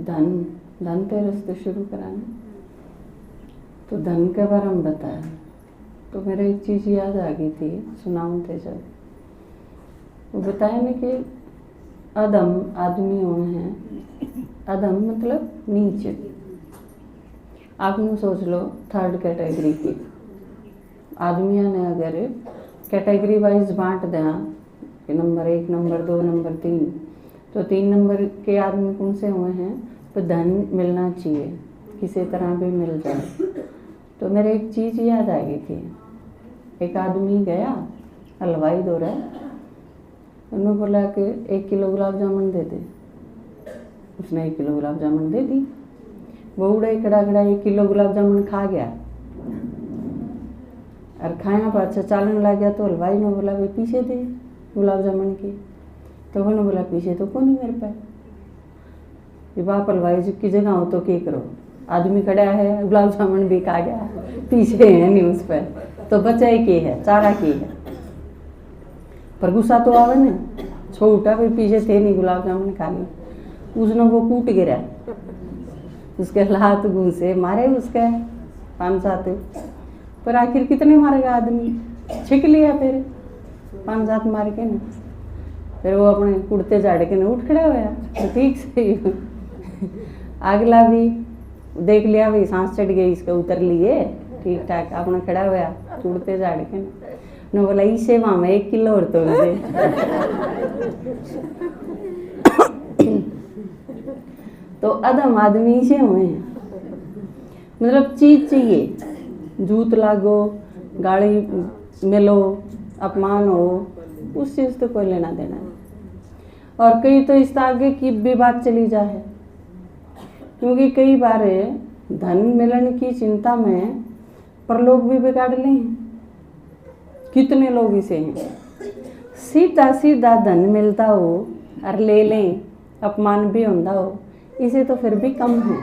धन धन पे रास्ते शुरू कराना। तो धन के बारे में बताया तो मेरे एक चीज़ याद आ गई थी, सुनाऊं थे जब वो बताया ना कि अधम आदमी हुए हैं। अधम मतलब नीचे। आपने सोच लो थर्ड कैटेगरी की आदमियों ने अगर कैटेगरी वाइज बांट दें कि नंबर 1, नंबर 2, नंबर 3, तो 3 नंबर के आदमी कौन से हुए हैं? तो धन मिलना चाहिए, किसी तरह भी मिल जाए। तो मेरे एक चीज़ याद आ गई थी। एक आदमी गया हलवाई दो रहा, उन्होंने बोला कि 1 किलो गुलाब जामुन दे दे। उसने 1 किलो गुलाब जामुन दे दी। वो उड़ा खड़ा 1 किलो गुलाब जामुन खा गया और खाया पर अच्छा चालन लग गया। तो हलवाई ने बोला भाई पीछे दे गुलाब जामुन की। तो उन्होंने बोला पीछे तो कौन नहीं मेरे पे। ये बाप हलवाई जी की जगह हो तो क्या करो, आदमी खड़ा है गुलाब जामुन भी खा गया, पीछे है नहीं उस पर, तो बचा ही के है, चारा के है। पर गुस्सा तो आवे ना, छोटा भी पीछे थे नहीं गुलाब जामुन खा ली। उसने वो कूट गिरा, उसके हाथ घूसे मारे उसके 5-7, पर आखिर कितने मारेगा आदमी, छिक लिया फिर 5-7 मार के ना। फिर वो अपने कुर्ते झाड़ के ना उठ खड़ा हुआ तो ठीक से अगला भी देख लिया भाई सांस चढ़ गई इसका, उतर लिए ठीक ठाक अपना खड़ा हुआ कुर्ते झाड़ के ना बोला इसे वहाँ में 1 किलो और तोड़ दे। तो अधम आदमी से हुए हैं, मतलब चीज चाहिए, जूत लागो, गाली मिलो, अपमान हो, उस चीज़ तो कोई लेना देना है। और कई तो इस आगे की भी बात चली जाए, क्योंकि कई बार धन मिलन की चिंता में परलोक भी बिगाड़ लें। कितने लोग इसे हैं, सीधा सीधा धन मिलता हो और ले लें, अपमान भी होता हो, इसे तो फिर भी कम है।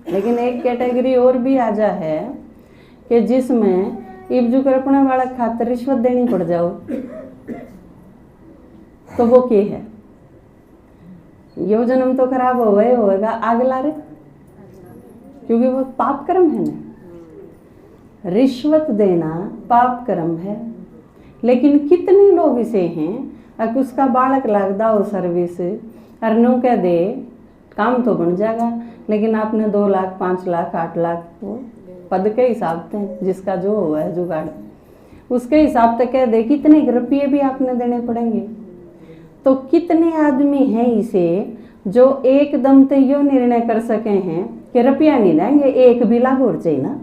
लेकिन एक कैटेगरी और भी आ जा है कि जिसमें इब्जू करपने वाला खातर रिश्वत देनी पड़ जाओ, तो वो क्या है? यो जन्म तो खराब होएगा अगला रे, क्योंकि वो पाप कर्म है ना। रिश्वत देना पाप कर्म है, लेकिन कितने लोग इसे हैं अगर उसका बालक लगदा हो सर्विस और नो कह दे काम तो बन जाएगा, लेकिन आपने 2 लाख 5 लाख 8 लाख वो पद के हिसाब से जिसका जो हुआ है जुगाड़ उसके हिसाब से कह दे कितने रुपये भी आपने देने पड़ेंगे। तो कितने आदमी हैं इसे जो एकदम से यो निर्णय कर सके हैं कि रुपया नहीं देंगे, 1 भी लाख और चाहिए ना,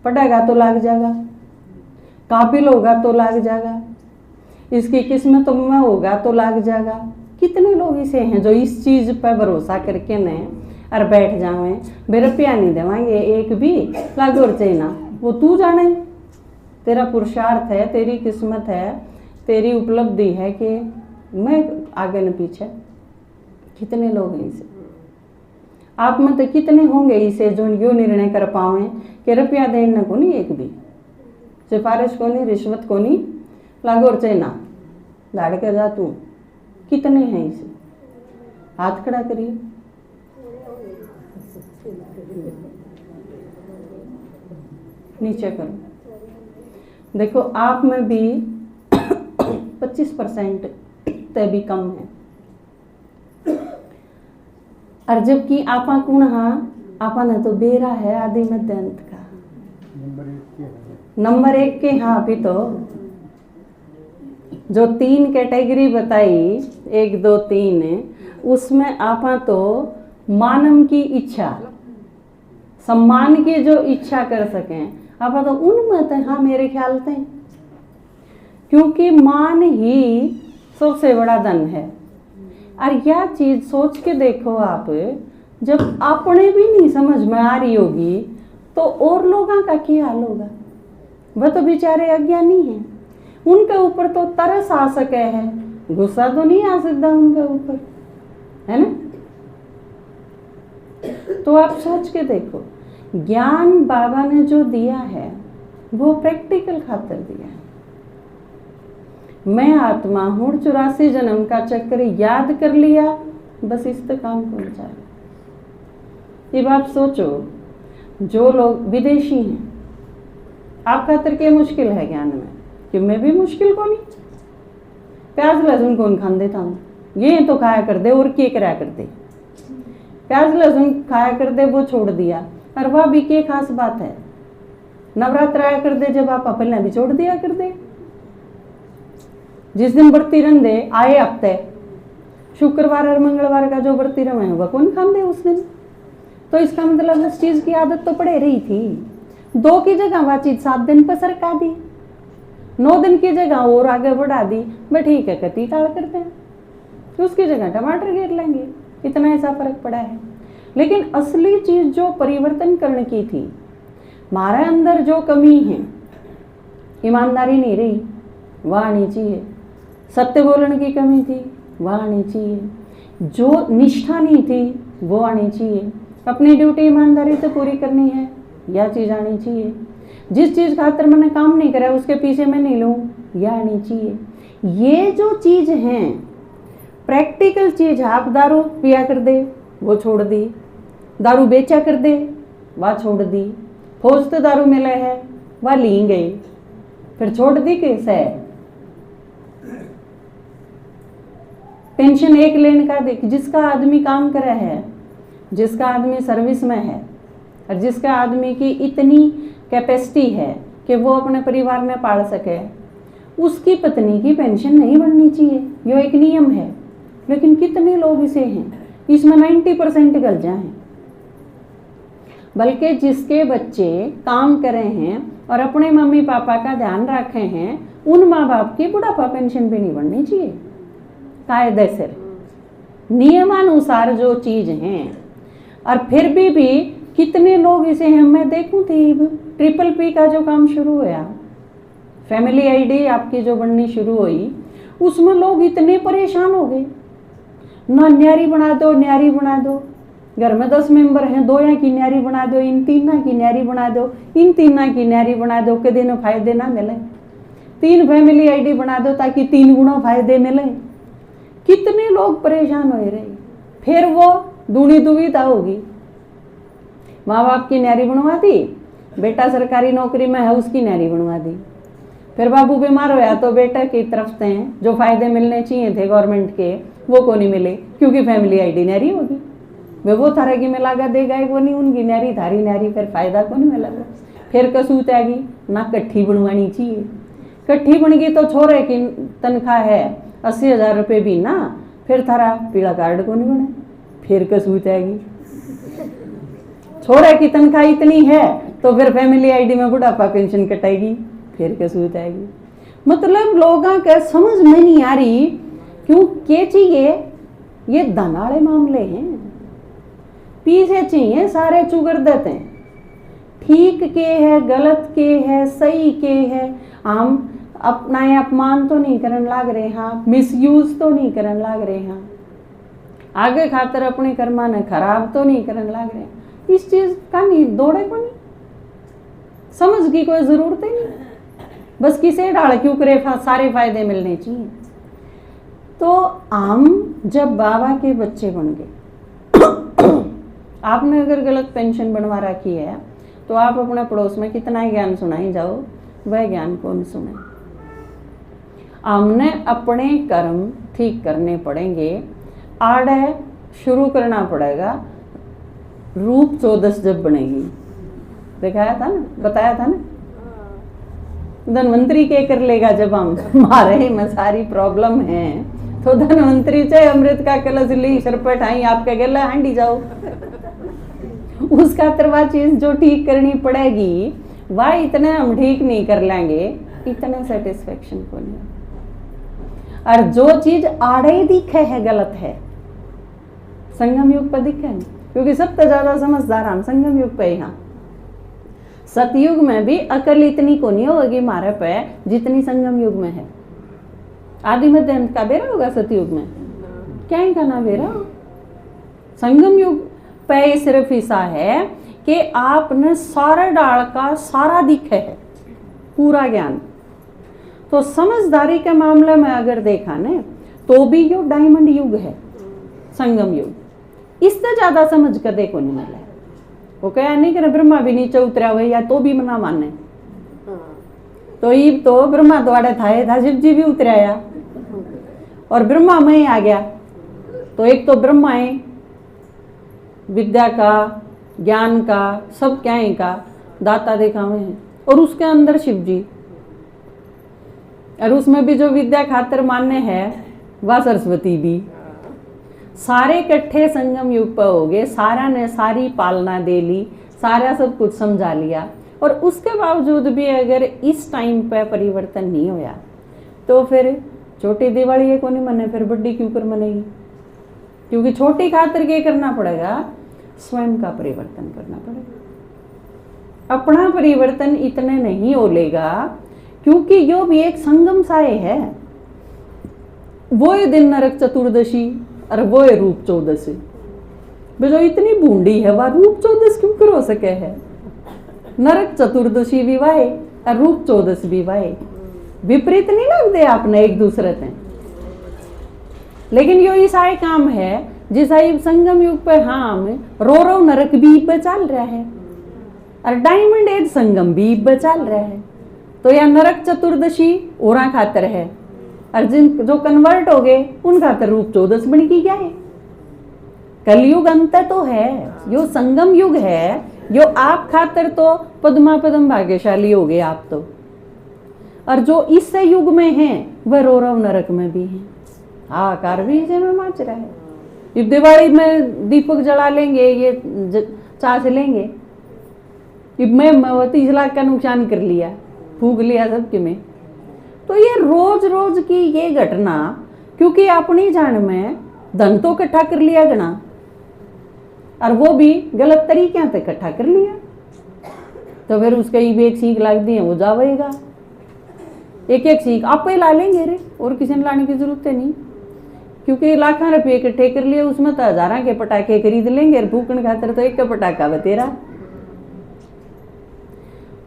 पड़ेगा तो लग जाएगा, काबिल होगा तो लग जाएगा, इसकी किस्मत में होगा तो लग जाएगा। कितने लोग इसे हैं जो इस चीज़ पर भरोसा करके न और बैठ जावे, रुपया नहीं देवाएंगे, 1 भी लाख और चाहिए ना। वो तू जाने, तेरा पुरुषार्थ है, तेरी किस्मत है, तेरी उपलब्धि है कि मैं आगे न पीछे। कितने लोग हैं इसे, आप में तो कितने होंगे इसे जो यो निर्णय कर पावे कि रुपया देने को नहीं, 1 भी सिफारिश को नहीं, रिश्वत को नहीं, लाख और चाहिए ना, लाड़ के जा तू। कितने हैं इसे, हाथ खड़ा करिए। नीचे करो, देखो आप में भी 25% ते भी कम है। और जबकि आपा कौन हाँ, आपा ने तो बेरा है आदि मध्य अंत का, नंबर 1 के हाँ। अभी तो जो 3 कैटेगरी बताई 1 2 3, उसमें आपा तो मानव की इच्छा, सम्मान की जो इच्छा कर सकें आपा तो उनमें तो हाँ मेरे ख्याल से, क्योंकि मान ही सबसे बड़ा धन है। और यह चीज सोच के देखो आप, जब अपने भी नहीं समझ में आ रही होगी तो और लोगों का क्या हाल होगा। वह तो बेचारे अज्ञानी हैं, उनके ऊपर तो तरस आ सके है, गुस्सा तो नहीं आ सकता उनके ऊपर, है ना। तो आप सोच के देखो, ज्ञान बाबा ने जो दिया है वो प्रैक्टिकल खातिर दिया है। मैं आत्मा हूँ, 84 जन्म का चक्र याद कर लिया, बस इस तक काम पहुंचा। ये बात सोचो, जो लोग विदेशी हैं, आप खातर के मुश्किल है ज्ञान में कि मैं भी मुश्किल को नहीं, प्याज लहसुन कौन खान देता हूँ, ये तो खाया कर दे और के कराया कर दे, प्याज लहसुन खाया कर दे वो छोड़ दिया, और वह भी के खास बात है, नवरात्र आया कर दे जब आप अपने भी छोड़ दिया कर दे, जिस दिन बरती रंधे आए हफ्ते शुक्रवार और मंगलवार का जो बरती रम है वह कौन खान दे उस दिन। तो इसका मतलब उस चीज की आदत तो पड़े रही थी, 2 की जगह वह चीज 7 दिन पर सरका दी, 9 दिन की जगह और आगे बढ़ा दी, मैं ठीक है कती टाल करते हैं, तो उसकी जगह टमाटर घेर लेंगे, इतना ऐसा फर्क पड़ा है। लेकिन असली चीज जो परिवर्तन करने की थी, हमारे अंदर जो कमी है, ईमानदारी नहीं रही, वह आनी चाहिए, सत्य बोलने की कमी थी वह आनी चाहिए, जो निष्ठा नहीं थी वो आनी चाहिए, अपनी ड्यूटी ईमानदारी से पूरी करनी है यह चीज़ आनी चाहिए, जिस चीज़ खातर मैंने काम नहीं करा उसके पीछे मैं नहीं लूँ यह आनी चाहिए। ये जो चीज़ हैं प्रैक्टिकल चीज़, आप दारू पिया कर दे वो छोड़ दी, दारू बेचा कर दे वह छोड़ दी, फौज तो दारू मिला है वह ली गई, फिर छोड़ दी कैसे। पेंशन 1 लेने का देख, जिसका आदमी काम करे है, जिसका आदमी सर्विस में है और जिसका आदमी की इतनी कैपेसिटी है कि वो अपने परिवार में पाल सके, उसकी पत्नी की पेंशन नहीं बढ़नी चाहिए, यो एक नियम है। लेकिन कितने लोग इसे हैं, इसमें 90% गलत हैं। बल्कि जिसके बच्चे काम करे हैं और अपने मम्मी पापा का ध्यान रखे हैं, उन माँ बाप की बुढ़ापा पेंशन भी नहीं बढ़नी चाहिए, कायदे से नियमानुसार जो चीज हैं। और फिर भी कितने लोग इसे हैं, मैं देखूं थी PPP का जो काम शुरू हुआ, फैमिली आईडी आपकी जो बननी शुरू हुई, उसमें लोग इतने परेशान हो गए, ना न्यारी बना दो न्यारी बना दो, घर में 10 मेंबर हैं, 2 यहाँ की न्यारी बना दो, इन 3 की न्यारी बना दो, इन 3 की न्यारी बना दो कि दिन फायदे ना मिले, 3 फैमिली आईडी बना दो ताकि 3 गुना फायदे मिले। कितने लोग परेशान हो रहे, फिर वो दूनी दुविधा होगी, माँ बाप की न्यारी बनवा दी, बेटा सरकारी नौकरी में है उसकी न्यारी बनवा दी, फिर बाबू बीमार होया तो बेटा की तरफ से जो फायदे मिलने चाहिए थे गवर्नमेंट के वो को नहीं मिले, क्योंकि फैमिली आईडी न्यारी होगी, वे वो थारे की में लागा देगा वो नहीं, उनकी न्यारी थारी न्यारी, फिर फायदा को नहीं मिला। फिर कसूत आएगी ना, कट्ठी बनवानी चाहिए, कट्ठी बन गई तो छोरे की तनख्वाह है 80,000 रुपये भी ना, फिर थारा पीला कार्ड को नहीं बने, फिर कसूत आएगी। छोरे की तनख्वाह इतनी है तो फिर फैमिली आईडी में बुढ़ापा पेंशन कटाएगी, फिर कसूत आएगी। मतलब लोगों का समझ में नहीं आ रही, क्यों के चाहिए, ये धनाड़े मामले हैं, पीछे चाहिए सारे चुगर देते हैं, ठीक के है गलत के है सही के है, हम अपना अपमान तो नहीं करन लाग रहे हाँ, मिसयूज तो नहीं करन लाग रहे हाँ, आगे खातर अपने कर्मा ने खराब तो नहीं करन लाग रहे, इस चीज का नहीं दौड़े को नहीं, समझ की कोई जरूरत ही नहीं, बस किसे डाल क्यों करे, सारे फायदे मिलने चाहिए। तो हम जब बाबा के बच्चे बन गए, आपने अगर गलत पेंशन बनवा रखी है तो आप अपने पड़ोस में कितना ही ज्ञान सुनाई जाओ, वह ज्ञान कौन सुने। हमने अपने कर्म ठीक करने पड़ेंगे, आड़े शुरू करना पड़ेगा, रूप 14 जब बनेगी, दिखाया था ना, बताया था ना, धनवंतरी के कर लेगा जब हम हमारे में सारी प्रॉब्लम है, तो धनवंतरी चाहे अमृत का कलश ली शरपट आई आपके गला हांडी जाओ, उसका तरवा चीज जो ठीक करनी पड़ेगी वह इतने हम ठीक नहीं कर लेंगे, इतने सेटिस्फेक्शन को नहीं। और जो चीज आड़े दिखे है गलत है, संगम युग पर दिखे नहीं, क्योंकि सबसे ज्यादा समझदार हम संगम युग पे यहाँ, सतयुग में भी अकल इतनी को नहीं होगी हमारे पे जितनी संगम युग में है। आदि मध्य अंत का बेरा होगा सतयुग में, क्या इनका ना बेरा। संगम युग पे सिर्फ ऐसा है कि आपने सारे डाल का सारा दिखे है पूरा ज्ञान, तो समझदारी के मामले में अगर देखा ने तो भी यो डायमंड युग है, संगम युग। इससे ज्यादा समझ कर देखो नहीं मिला। वो कहा नहीं कि ब्रह्मा भी नीचे उतरा हुआ या तो भी मना माने, तो ईब तो ब्रह्मा द्वारे था शिव जी भी उतराया और ब्रह्मा में ही आ गया। तो एक तो ब्रह्मा है विद्या का, ज्ञान का, सब क्या है का दाता देखा हुए हैं, और उसके अंदर शिव जी, और उसमें भी जो विद्या खातर मान्य है वह सरस्वती भी। सारे इकट्ठे संगम युग पर हो गए, सारा ने सारी पालना दे ली, सारा सब कुछ समझा लिया, और उसके बावजूद भी अगर इस टाइम पे परिवर्तन नहीं होया तो फिर छोटी दिवाली ये कौन मने, फिर बड़ी क्यों कर मनेगी? क्योंकि छोटी खातिर क्या करना पड़ेगा, स्वयं का परिवर्तन करना पड़ेगा। अपना परिवर्तन इतने नहीं हो लेगा, क्योंकि यो भी एक संगम साए है। वो ये दिन नरक चतुर्दशी और वो ये रूप चौदशी, जो इतनी बूंदी है वह रूप चौदश क्यों कर हो सके है? नरक चतुर्दशी भी वाहे और रूप चौदश भी वाहे, विपरीत नहीं लगते आपने एक दूसरे से। लेकिन यो ईसाई काम है जिस संगम युग पे हम रो नरक भी चल रहा है और डायमंड एज संगम भी चल रहा है। तो यह नरक चतुर्दशी ओरा खातर है, और जिन जो कन्वर्ट हो गए उन खातर रूप चौदश बन की क्या है। कलयुग अंत तो है, यो संगम युग है, यो आप खातर तो पद्मा पद्म भाग्यशाली हो गए आप तो, और जो इस युग में है वह रोरव नरक में भी है, हाहाकार भी इसे में मच रहा है। इस दिवाली में दीपक जला लेंगे, ये चाच लेंगे, मैं 30 लाख का नुकसान कर लिया, फूक लिया सबके में। तो ये रोज रोज की ये घटना, क्योंकि अपनी जान में धन तो इकट्ठा कर लिया गना, और वो भी गलत तरीके से इकट्ठा कर लिया, तो फिर उसका भी एक सीख लाग दी है वो जावेगा। एक एक सीख आप ही ला लेंगे रे, और किसी ने लाने की जरूरत है नहीं, क्योंकि लाखों रुपये इकट्ठे कर लिए, उसमें तो हजारों के पटाखे खरीद लेंगे, और भूखण खातर तो एक का पटाखा बतेरा।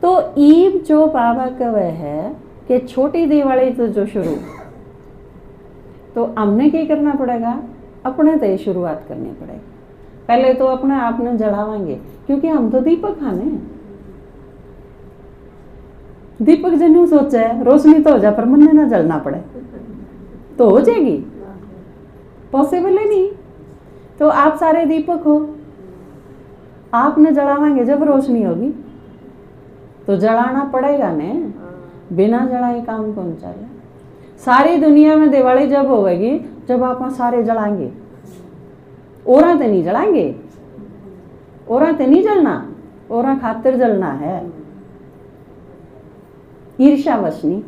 तो ईब जो बाबा का वह है कि छोटी दिवाली तो जो शुरू, तो हमने क्या करना पड़ेगा, अपने तो शुरुआत करनी पड़ेगी। पहले तो अपने आप ने जलावांगे, क्योंकि हम तो दीपक खाने हैं। दीपक जन सोचा है रोशनी तो हो जाए पर मन ना जलना पड़े, तो हो जाएगी, पॉसिबल है नहीं। तो आप सारे दीपक हो, आपने जलावांगे जब रोशनी होगी, तो जलाना पड़ेगा ने, बिना जलाए काम कौन चले। सारी दुनिया में दिवाली जब होगी जब आप सारे जलाएंगे, औरा तो नहीं जलाएंगे, औरा तो नहीं जलना, औरा खातिर जलना है, ईर्ष्यावश नहीं।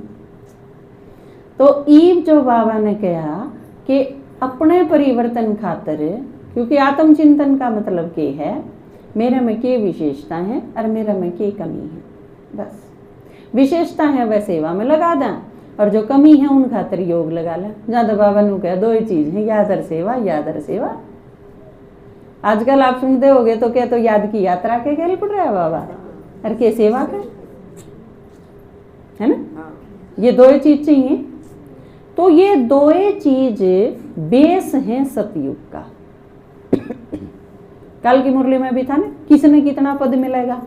तो ईब जो बाबा ने कहा कि अपने परिवर्तन खातिर, क्योंकि आत्मचिंतन का मतलब क्या है, मेरे में क्या विशेषता है और मेरे में क्या कमी है। बस विशेषता है वह सेवा में लगा दें, और जो कमी है उन खातिर योग लगा लें। ज्यादा बाबा ने कहा दो ही चीज है, यादर सेवा, यादर सेवा। आजकल आप सुनते होगे तो क्या, तो याद की यात्रा के खेल पड़ रहा है बाबा, और के सेवा का है ना, ये दो ही चीज चाहिए। तो ये दो ही चीज बेस है सतयुग का। कल की मुरली में भी था ना, किसने कितना पद मिलेगा,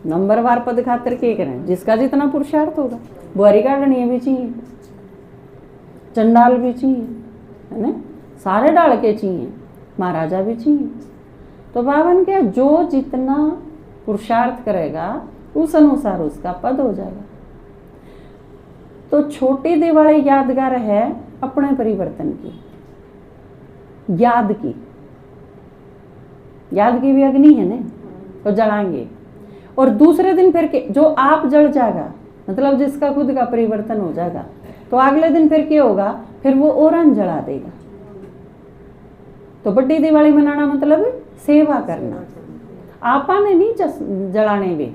नंबरवार पद खातिर के करें, जिसका जितना पुरुषार्थ होगा। बुआरी काटनी भी चाहिए, चंडाल भी चाहिए, है ना, सारे डाल के चाहिए, महाराजा भी चाहिए। तो बाबा ने क्या, जो जितना पुरुषार्थ करेगा उस अनुसार उसका पद हो जाएगा। तो छोटी दिवाली यादगार है अपने परिवर्तन की, याद की भी अग्नि है ना, तो जलाएंगे। और दूसरे दिन फिर के जो आप जल जाएगा, मतलब जिसका खुद का परिवर्तन हो जाएगा, तो अगले दिन फिर क्या होगा, फिर वो औरन जला देगा। तो बड़ी दिवाली मनाना मतलब सेवा करना, आपा ने नहीं जलाने भी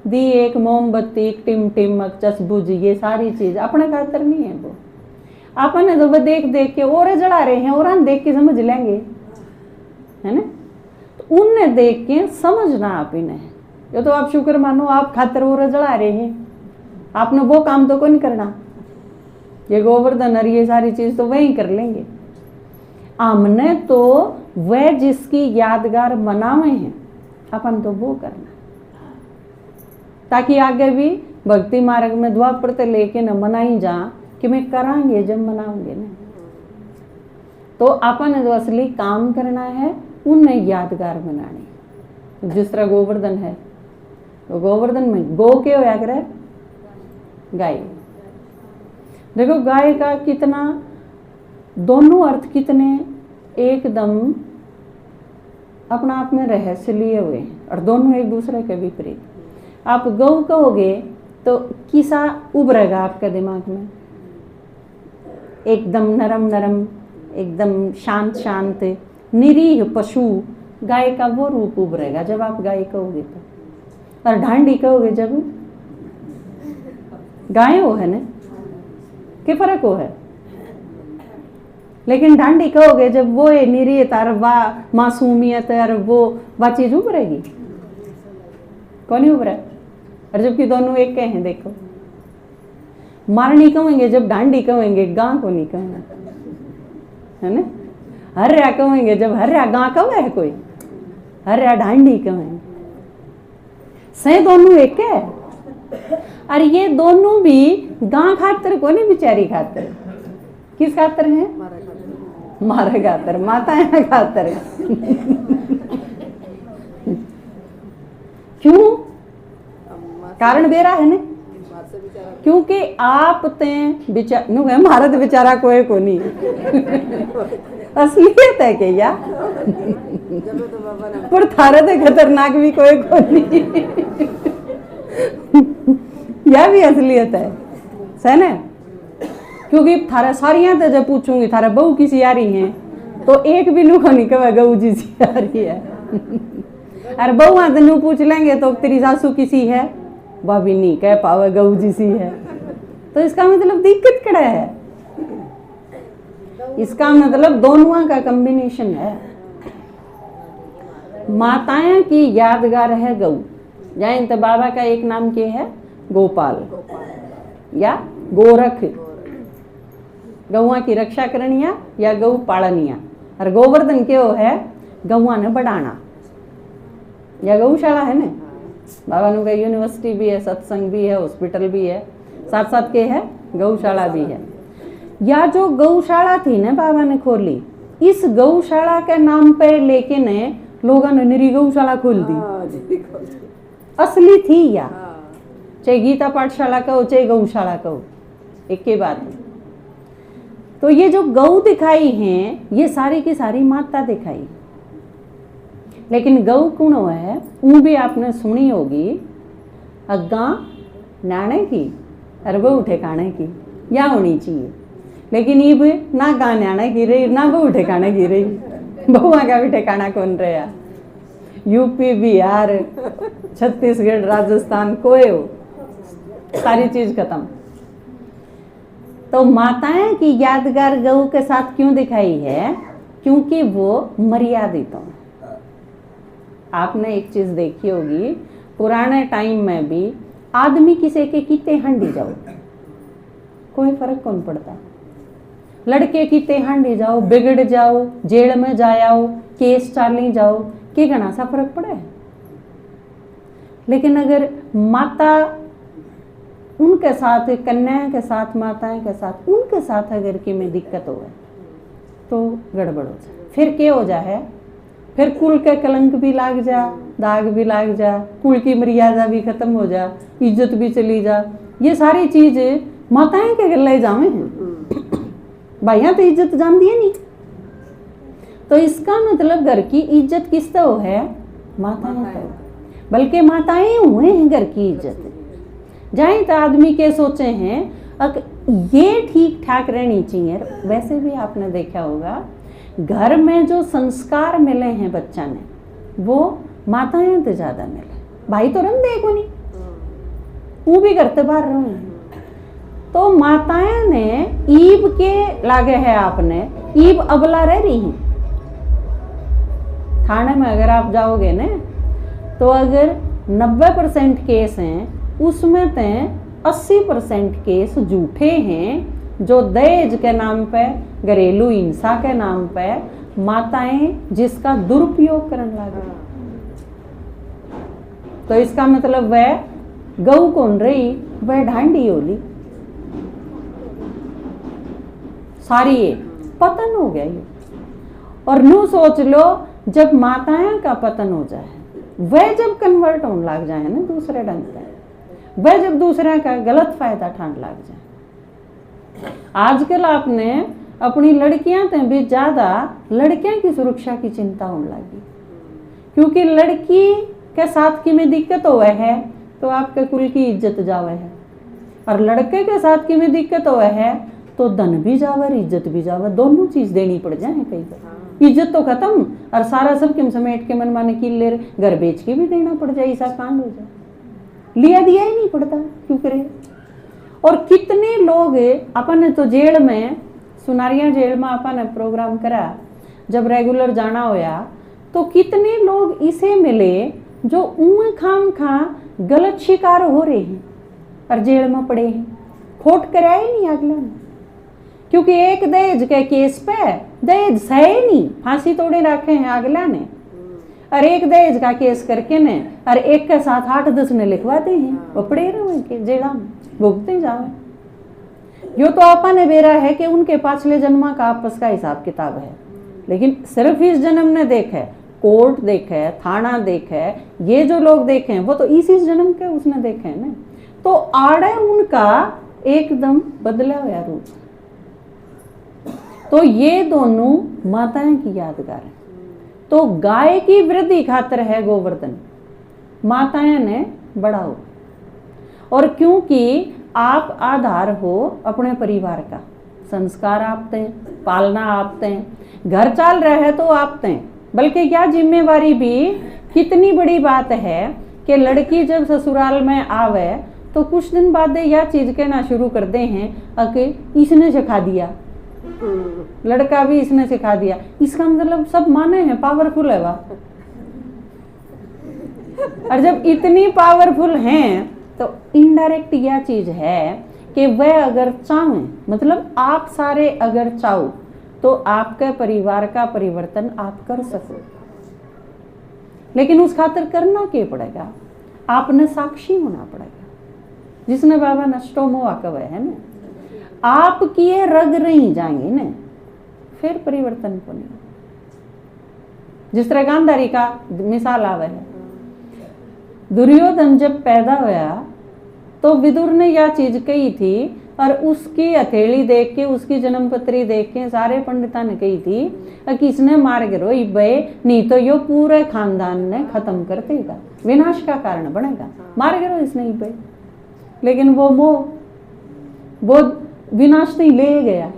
दी, एक मोमबत्ती, एक टिमटिमक, चसबुज, ये सारी चीज अपने खातर नहीं है। वो आपने तो देख देख के और जला रहे हैं, और देख के समझ लेंगे, है ना। तो उनने देख के समझना आप इन्हें, ये तो आप शुक्र मानो आप खातर और जला रहे हैं, आपने वो काम तो नहीं करना, ये गोवर्धन और ये सारी चीज तो वही कर लेंगे। हमने तो वह जिसकी यादगार बनावे हैं अपन तो वो करना, ताकि आगे भी भक्ति मार्ग में द्वापर से लेके न मनाई जा कि मैं करांगे जब मनाओगे ना। तो अपन जो असली काम करना है उन्हें यादगार बनाने। जिस तरह गोवर्धन है तो गोवर्धन में गो के होया करे गाय। देखो गाय का कितना दोनों अर्थ कितने एकदम अपना आप में रहस्य लिए हुए हैं और दोनों एक दूसरे के विपरीत। आप गौ कहोगे तो किसा उभरेगा आपके दिमाग में? एकदम नरम नरम, एकदम शांत शांत निरीह पशु, गाय का वो रूप उभरेगा जब आप गाय कहोगे तो। और ढांडी कहोगे जब गाय हो है ना, क्या फर्क हो है? लेकिन ढांडी कहोगे जब वो है निरीहता और वाह मासूमियत और वो चीज उभरेगी, कौन ही उभरे? और जबकि दोनों एक के हैं। देखो मारनी कहेंगे जब ढांडी कहेंगे, गां को नहीं कहना है ना। हर्या कहेंगे जब हर्या गां कहे है कोई, हर्या ढांडी कहेंगे, से दोनों एक है। और ये दोनों भी गां खातर को नहीं, बेचारी खातर। किस खातर है? मारे खातर, माताएं खातर है। क्यों? कारण बेरा है ना, क्योंकि आप ते बेचारा मारा तो बेचारा कोई को नहीं असलियत है क्या पर थारे तो खतरनाक भी कोई को नहीं यह भी असलियत है सही ना। क्योंकि थारा सारियां तो जब पूछूंगी थारा बहू किसी आ रही हैं तो एक भी नु नहीं कहे गऊ जी सी आ रही है अरे बहू तो नु पूछ लेंगे तो तेरी सासू किसी है, वह भी नहीं कह पावे गऊ जी सी है। तो इसका मतलब दिक्कत कड़ा है, इसका मतलब दोनों का कॉम्बिनेशन है। माताएं की यादगार है गऊ, या इन बाबा का एक नाम के है गोपाल या गोरख, गौआ की रक्षा करनिया या गऊ पालनिया। और गोवर्धन के हो है गौआ ने बढ़ाना या गौशाला है ना। बाबा नु का यूनिवर्सिटी भी है, सत्संग भी है, हॉस्पिटल भी है, साथ साथ के है गौशाला भी है। या जो गौशाला थी ना बाबा ने खोली, इस गौशाला के नाम पे लेके ने लोगों ने निरी गौशाला खोल दी। असली थी या चाहे गीता पाठशाला कहो चाहे गौशाला कहो, एक ही बात है। तो ये जो गौ दिखाई हैं ये सारी की सारी माता दिखाई, लेकिन गौ कौन है वो भी आपने सुनी होगी, अग्गा नाने की और बहु ठिकाने की या होनी चाहिए। लेकिन ये भी ना गा न्याणे की रही ना बहु ठिकाने की रही, बहुआ का भी ठिकाना कौन रहा। यूपी बिहार छत्तीसगढ़ राजस्थान कोई हो, सारी चीज खत्म। तो माताएं की यादगार गऊ के साथ क्यों दिखाई है? क्योंकि वो मर्यादित हो। आपने एक चीज देखी होगी पुराने टाइम में भी आदमी किसी के कीते हांडी जाओ कोई फर्क कौन पड़ता। लड़के कीते हांडी जाओ, बिगड़ जाओ, जेल में जाओ, केस चाली जाओ, के घना सा फर्क पड़े। लेकिन अगर माता उनके साथ, कन्या के साथ, माताएं के साथ, उनके साथ अगर कि में दिक्कत हो तो गड़बड़ हो जाए। फिर क्या हो जाए? फिर कुल के कलंक भी लाग जा, दाग भी लाग जा, कुल की मर्यादा भी खत्म हो जा, इज्जत भी चली जा। ये सारी चीज माताएं के गले जावे हैं। भाइयां तो इज्जत जानती है नहीं। तो इसका मतलब घर की इज्जत किस तो है? माताएं तो, बल्कि माताएं हुए हैं घर की इज्जत। जाए तो आदमी के सोचे हैं ये ठीक ठाक रहनी चाहिए। वैसे भी आपने देखा होगा घर में जो संस्कार मिले हैं बच्चा ने वो माताएं तो ज्यादा मिले। भाई तो रंग देखो नहीं, वो भी करते बाहर रहे। तो माताएं ने ईब के लागे है, आपने ईब अबला रह रही हैं। थाने में अगर आप जाओगे ना तो अगर 90% केस हैं उसमें ते 80% केस झूठे हैं जो दहेज के नाम पे, घरेलू हिंसा के नाम पे माताएं जिसका दुरुपयोग करने लगी। तो इसका मतलब वह गऊ कौन रही, वह ढांडी होली सारी, ये पतन हो गया ये। और नू सोच लो, जब माताएं का पतन हो जाए, वह जब कन्वर्ट होने लग जाए ना दूसरे ढंग से, वह जब दूसरे का गलत फायदा ठान लग जाए। आजकल आपने अपनी लड़कियां ते भी ज्यादा लड़कियां की सुरक्षा की चिंता होने लगी, क्योंकि लड़की के साथ की में दिक्कत हो है तो आपके कुल की इज्जत जावे है, और लड़के के साथ की में दिक्कत हो है तो धन भी जावे और इज्जत भी जावे, दोनों चीज देनी पड़ जाए। कई बार इज्जत तो खत्म और सारा सब किम समेट के मन माने की ले घर बेच के भी देना पड़ जाए, ऐसा कांड हो जाए, लिया दिया ही नहीं पड़ता, क्यों करे। और कितने लोग अपन ने तो जेल में, सुनारिया जेल में अपन ने प्रोग्राम करा, जब रेगुलर जाना होया तो कितने लोग इसे मिले जो उन खाम खा गलत शिकार हो रहे हैं और जेल में पड़े हैं, खोट कराया ही नहीं अगला ने, क्योंकि एक दहेज के केस पे दहेज सहे नहीं, फांसी तोड़े रखे हैं अगला ने, और एक दहेज का केस करके ने और एक के साथ 8-10 ने लिखवाते हैं, वो पड़े रहे जेला में भुगते जावे। यो तो आपा ने बेरा है कि उनके पाछले जन्मा का आपस का हिसाब किताब है, लेकिन सिर्फ इस जन्म ने देखे, कोर्ट देखे, थाना देखे, ये जो लोग देखे वो तो इसी जन्म के उसने देखे हैं ना। तो आड़े उनका एकदम बदला हुआ रूप। तो ये दोनों माताएं की यादगार है। तो गाय की वृद्धि खातर है गोवर्धन, माताएं ने बढ़ाओ, और क्योंकि आप आधार हो अपने परिवार का, संस्कार आपते हैं, पालना आपते हैं, घर चल रहे हैं तो आपते हैं, बल्कि क्या जिम्मेवारी भी कितनी बड़ी बात है कि लड़की जब ससुराल में आवे तो कुछ दिन बाद यह चीज कहना शुरू कर दे हैं कि इसने सिखा दिया, लड़का भी इसने सिखा दिया। इसका मतलब सब माने हैं पावरफुल है वह, और जब इतनी पावरफुल हैं तो इनडायरेक्ट यह चीज है कि वह अगर चाहें, मतलब आप सारे अगर चाहो तो आपके परिवार का परिवर्तन आप कर सको, लेकिन उस खातिर करना क्या पड़ेगा, आपने साक्षी होना पड़ेगा, जिसने बाबा नष्टो मोह कवे है ना, आप किए रग रही जाएंगे ना, फिर परिवर्तन को नहीं। जिस तरह गांधारी का मिसाल आवे है, दुर्योधन जब पैदा हुआ तो विदुर ने यह चीज कही थी, और उसकी हथेली देख के, उसकी जन्मपत्री देख के सारे पंडिता ने कही थी कि इसने मार गिरो इब्बे, नहीं तो यो पूरे खानदान ने खत्म कर देगा, विनाश का कारण बनेगा, मार गिरो इसने इब्बे। लेकिन वो मोह, वो विनाश नहीं ले गया।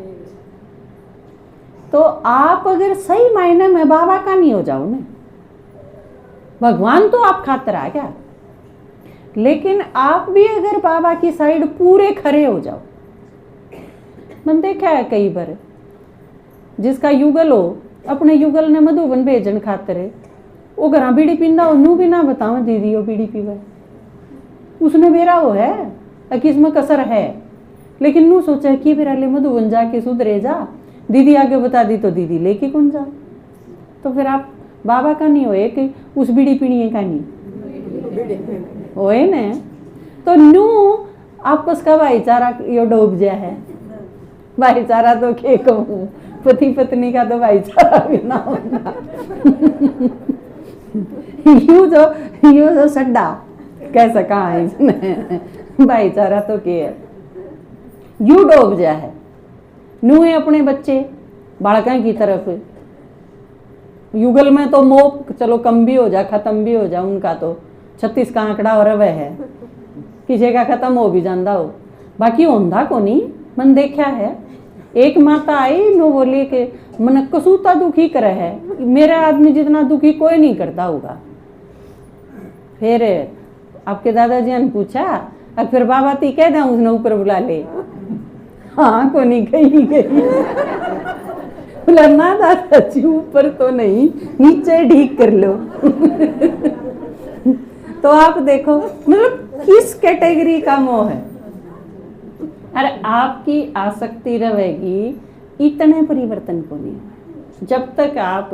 तो आप अगर सही मायने में बाबा का नहीं हो जाओ ना, भगवान तो आप खातर आ गया, लेकिन आप भी अगर बाबा की साइड पूरे खरे हो जाओ। मैंने देखा है कई बार, जिसका युगल हो, अपने युगल ने मधुबन भेजन खातर वो घर बीड़ी पींदा हो, नू भी ना बताओ दीदी वो बीड़ी पीवे, उसने बेरा हो है कि इसमें कसर है, लेकिन नू सोचा कि फिर अले मधुबन जाके सुधरे जा, दीदी आगे बता दी तो दीदी लेके कौन जा। तो फिर आप बाबा का नहीं होए कि उस बीड़ी पीनी का नहीं होए ने। तो नू आपस का भाईचारा यो डूब गया है, भाईचारा तो के कहूँ, पति पत्नी का तो भाईचारा भी ना होना। यू जो सड्डा कह सका है इसने, भाईचारा तो के है, यू डूब गया है। नू है अपने बच्चे बालका की तरफ, युगल में तो मोह चलो कम भी हो जा, खत्म भी हो जा, उनका तो 36 का आंकड़ा और वह है, किसी का खत्म हो भी जाता हो, बाकी होंदा को नहीं। मन देखा है, एक माता आई नो बोली कि मन कसूता दुखी करे है, मेरा आदमी जितना दुखी कोई नहीं करता होगा। फिर आपके दादाजी ने पूछा, अब फिर बाबा ती कह दा उसने ऊपर बुला ले, हाँ को नहीं कहीं गई, बोला ना दादाजी ऊपर तो नहीं, नीचे ठीक कर लो। तो आप देखो मतलब किस कैटेगरी का मोह है, अरे आपकी आसक्ति रहेगी, इतने परिवर्तन को नहीं होगा जब तक आप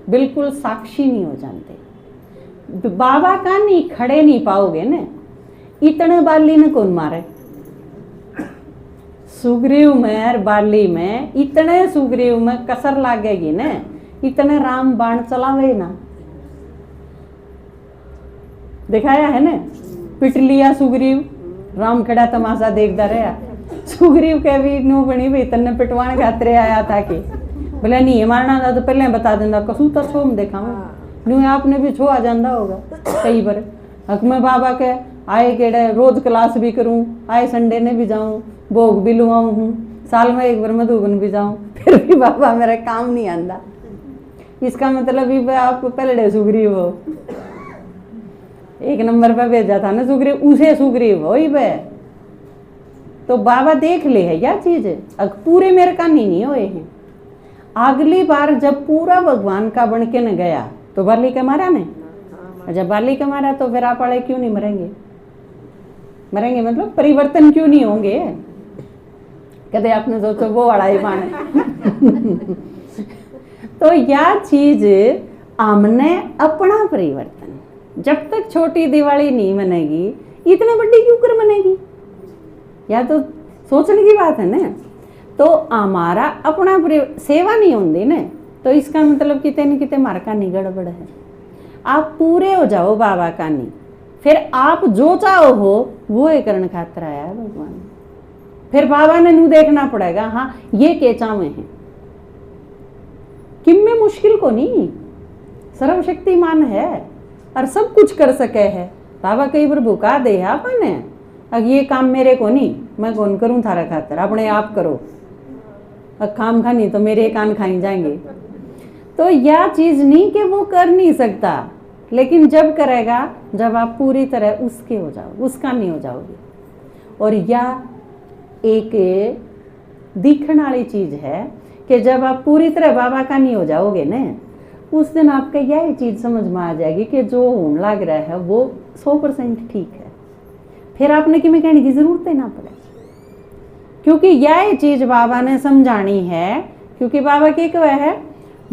बिल्कुल साक्षी नहीं हो जानते। बाबा का नहीं खड़े नहीं पाओगे ना, इतने बाली ने कौन मारे? सुग्रीव में और बाली में, इतने सुग्रीव में कसर लागेगी ना, इतने राम बाण चलावे ना, दिखाया है ना, पिट लिया सुग्रीव, राम खड़ा तमाशा देखता रहा। सुग्रीव के भी नू बनी भाई तन्ने पिटवाने खातिर आया था कि बोले नहीं मारना था तो पहले बता देना, कसू तो छो में देखा नू आपने भी छो आ जाता होगा कई बार। हक में बाबा के आए केड़े रोज क्लास भी करूं, आए संडे ने भी जाऊं, भोग भी लुआऊं हूँ, साल में एक बार मधुबन भी जाऊं, फिर भी बाबा मेरा काम नहीं आंदा। इसका मतलब भी आप पहले सुग्रीव हो, एक नंबर पे भेजा था ना सुग्रीव, उसे सुग्रीव हो ही बे। तो बाबा देख ले है क्या चीज, पूरे मेरे का नहीं हुए हैं। अगली बार जब पूरा भगवान का बन के न गया तो बाली का मारा ने, जब बाली का मारा तो फिर आप वाले क्यों नहीं मरेंगे? मरेंगे मतलब परिवर्तन क्यों नहीं होंगे? कदे आपने सोचो वो वाला ही पाने। तो यह चीज हमने अपना परिवर्तन, जब तक छोटी दिवाली नहीं मनेगी इतने बड़ी क्यों कर मनेगी? या तो सोचने की बात है ना। तो हमारा अपना सेवा नहीं होती ना, तो इसका मतलब कितने न कितने मार का नहीं गड़बड़ है। आप पूरे हो जाओ बाबा का नहीं, फिर आप जो चाहो हो वो एक करण खातर आया है भगवान। फिर बाबा ने नू देखना पड़ेगा, हाँ ये के चावे हैं, किम में मुश्किल को नहीं, सर्वशक्तिमान है और सब कुछ कर सके है। बाबा कई बार भुका दे आपने, अब ये काम मेरे को नहीं, मैं कौन करूं थारा खातर, अपने आप करो, अब काम खानी तो मेरे कान खाई जाएंगे। तो यह चीज नहीं कि वो कर नहीं सकता, लेकिन जब करेगा जब आप पूरी तरह उसके हो जाओ, उसका नहीं हो जाओगे। और यह एक दिखने वाली चीज है कि जब आप पूरी तरह बाबा का नहीं हो जाओगे ना, उस दिन आपका यह चीज समझ में आ जाएगी कि जो होने लग रहा है वो 100% ठीक है। फिर आपने कि मैं कहने की जरूरत ही ना पड़े, क्योंकि यह चीज बाबा ने समझानी है। क्योंकि बाबा के क्या है,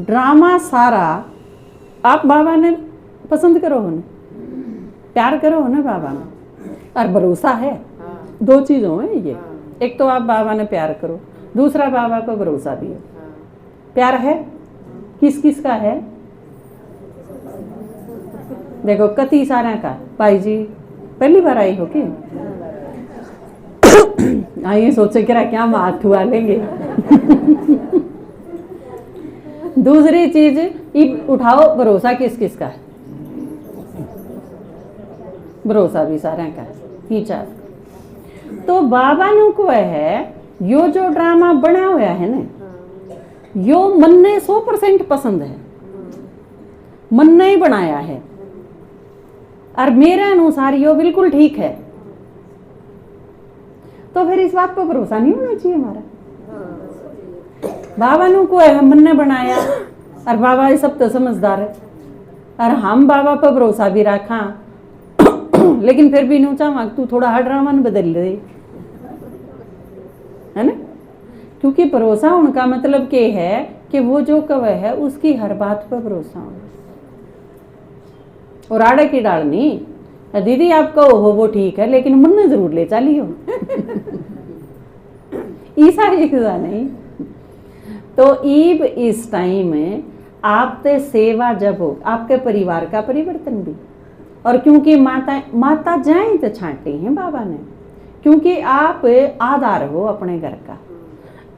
ड्रामा सारा आप बाबा ने पसंद करो हो ना, प्यार करो हो ना बाबा में, और भरोसा है। दो चीजों में ये, एक तो आप बाबा ने प्यार करो, दूसरा बाबा पर भरोसा भी है। प्यार है किस किस का है? देखो कति सारा का। भाई जी पहली बार आई हो कि आइए सोचे कि क्या हम हाथ हुआ लेंगे। दूसरी चीज उठाओ, भरोसा किस किस का है? भरोसा भी सारा का है। तो बाबा नु को है यो जो ड्रामा बना हुआ है ना, यो मन ने 100% पसंद है, मन ने ही बनाया है, और मेरे अनुसार यो बिल्कुल ठीक है। तो फिर इस बात पर भरोसा नहीं होना चाहिए हमारा। बाबा नु को है मन ने बनाया, और बाबा ये सब तो समझदार है, और हम बाबा पर भरोसा भी रखा, लेकिन फिर भी नू चाह तू थोड़ा हर ड्रामा बदल दे, है ना। क्योंकि भरोसा उनका मतलब के है कि वो जो कवे है उसकी हर बात पर भरोसा होना, और आड़े की डाल नहीं। दीदी आप कहो हो वो ठीक है, लेकिन मन में जरूर ले चलियो। ऐसा नहीं। तो ईब इस टाइम में आपते सेवा जब हो, आपके परिवार का परिवर्तन भी, और क्योंकि माता जाए तो छांटी हैं बाबा ने, क्योंकि आप आधार हो अपने घर का।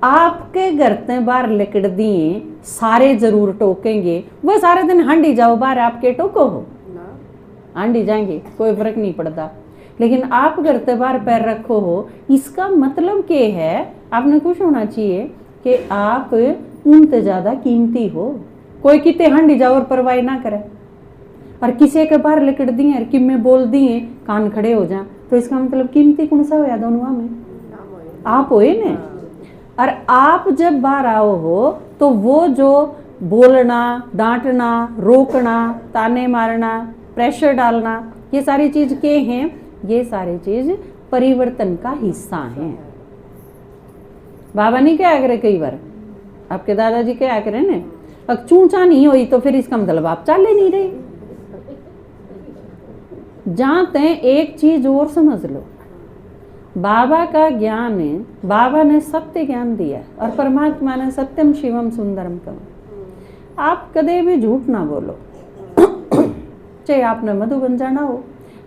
आपके घर ते बाहर लिकड़ दिए सारे जरूर टोकेंगे, वो सारे दिन हांडी जाओ बाहर आपके टोको हो, हांडी जाएंगे कोई फर्क नहीं पड़ता। लेकिन आप घर ते बाहर पैर रखो हो, इसका मतलब क्या है? आपने खुश होना चाहिए कि आप उनसे ज्यादा कीमती हो। कोई कितने हांडी जाओ और परवाही ना करे, और किसी के बाहर लिकड़ दिए और किम में बोल दिए कान खड़े हो जाए, तो इसका मतलब कीमती कौन सा होया दोनों में? आप होए ने। और आप जब बाहर आओ हो तो वो जो बोलना, डांटना, रोकना, ताने मारना, प्रेशर डालना, ये सारी चीज के हैं? ये सारी चीज परिवर्तन का हिस्सा हैं। बाबा नहीं क्या करे कई बार, आपके दादाजी क्या करे ने, अब चूचा नहीं हुई तो फिर इसका मतलब आप चाले नहीं रहे। जानते हैं एक चीज और समझ लो, बाबा का ज्ञान है, बाबा ने सत्य ज्ञान दिया और परमात्मा ने सत्यम शिवम सुंदरम कहा। आप कदे भी झूठ ना बोलो, चाहे आपने मधुबन जाना हो,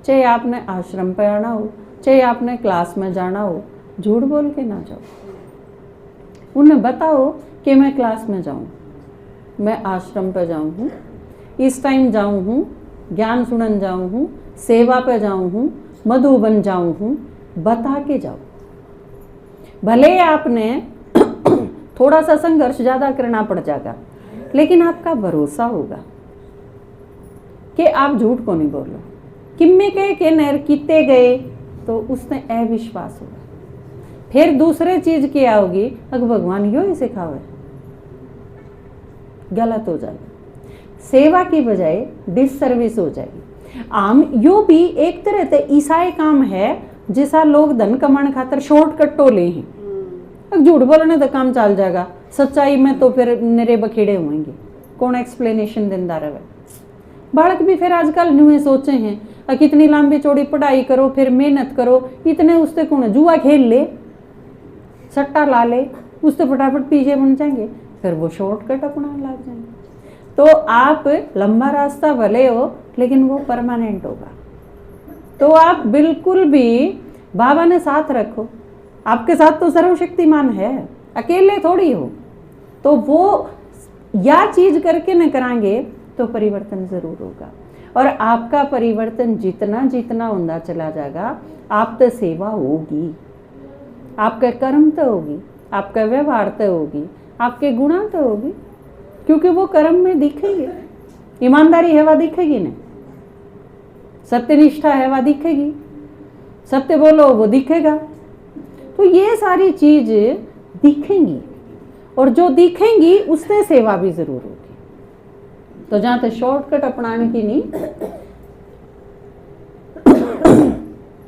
चाहे आपने आश्रम पे आना हो, चाहे आपने क्लास में जाना हो, झूठ बोल के ना जाओ। उन्हें बताओ कि मैं क्लास में जाऊँ, मैं आश्रम पे जाऊँ हूँ, इस टाइम जाऊँ हूँ, ज्ञान सुनन जाऊँ हूँ, सेवा पे जाऊँ हूँ, मधुबन जाऊँ हूँ, बता के जाओ। भले आपने थोड़ा सा संघर्ष ज़्यादा करना पड़ जाएगा, लेकिन आपका भरोसा होगा कि आप झूठ को नहीं बोलो। किम्मे कहे के नहर किते गए तो उसने अविश्वास होगा। फिर दूसरे चीज क्या होगी, अगर भगवान यो ही सिखावे, गलत हो जाएगा, सेवा की बजाय डिससर्विस हो जाएगी। आम यो भी एक तरह से ईसाई काम है, जिसा लोग धन कमाने खातर शॉर्टकट टोले हैं। अब झूठ बोलने तो काम चल जाएगा, सच्चाई में तो फिर निरे बखेड़े होंगे, कौन एक्सप्लेनेशन देंदा रहे। बालक भी फिर आजकल न्यू सोचे हैं, कितनी लंबी चौड़ी पढ़ाई करो, फिर मेहनत करो, इतने उससे कौन जुआ खेल ले, सट्टा ला ले, उससे फटाफट पीछे बन जाएंगे, फिर वो शॉर्टकट अपनाने लग जाएंगे। तो आप लंबा रास्ता भले हो, लेकिन वो परमानेंट होगा। तो आप बिल्कुल भी बाबा ने साथ रखो, आपके साथ तो सर्वशक्तिमान है, अकेले थोड़ी हो। तो वो या चीज करके न कराएंगे तो परिवर्तन जरूर होगा। और आपका परिवर्तन जितना जितना होता चला जाएगा, आप तो सेवा होगी, आपका कर्म तो होगी, आपका व्यवहार तो होगी, आपके गुणा तो होगी, क्योंकि वो कर्म में दिखेगी। ईमानदारी है वह दिखेगी नहीं, सत्यनिष्ठा है वह दिखेगी, सत्य बोलो वो दिखेगा। तो ये सारी चीज दिखेंगी, और जो दिखेंगी उससे सेवा भी जरूर होगी। तो जहाँ तक शॉर्टकट अपनाने की नहीं,